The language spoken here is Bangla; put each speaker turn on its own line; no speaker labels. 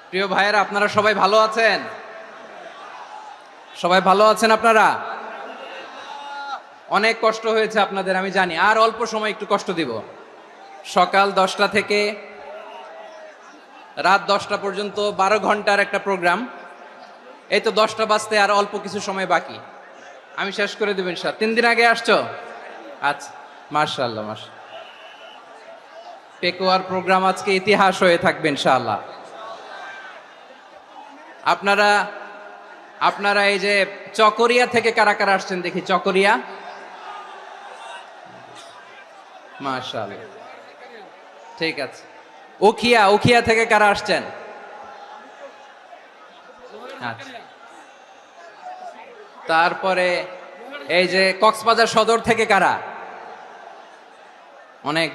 প্রিয় ভাইয়েরা, আপনারা সবাই ভালো আছেন? সবাই ভালো আছেন আপনারা? অনেক কষ্ট হয়েছে আপনাদের আমি জানি, আর অল্প সময় একটু কষ্ট দিব। সকাল 10টা থেকে রাত 10টা পর্যন্ত 12 ঘন্টার একটা প্রোগ্রাম। এই তো 10টা বাজতে আর অল্প কিছু সময় বাকি, আমি শেষ করে দেব ইনশাআল্লাহ। 3 দিন আগে আসছো? আচ্ছা, মাশাআল্লাহ মাশাআল্লাহ। পেকুয়ার প্রোগ্রাম আজকে ইতিহাস হয়ে থাকবে ইনশাআল্লাহ। আপনারা আপনারা এই যে চকরিয়া থেকে কারা কারা আসছেন দেখি? চকরিয়া, মাশাআল্লাহ, ঠিক আছে। উখিয়া, উখিয়া থেকে কারা আসছেন? আচ্ছা, তারপরে এই যে কক্সবাজার সদর থেকে কারা? অনেক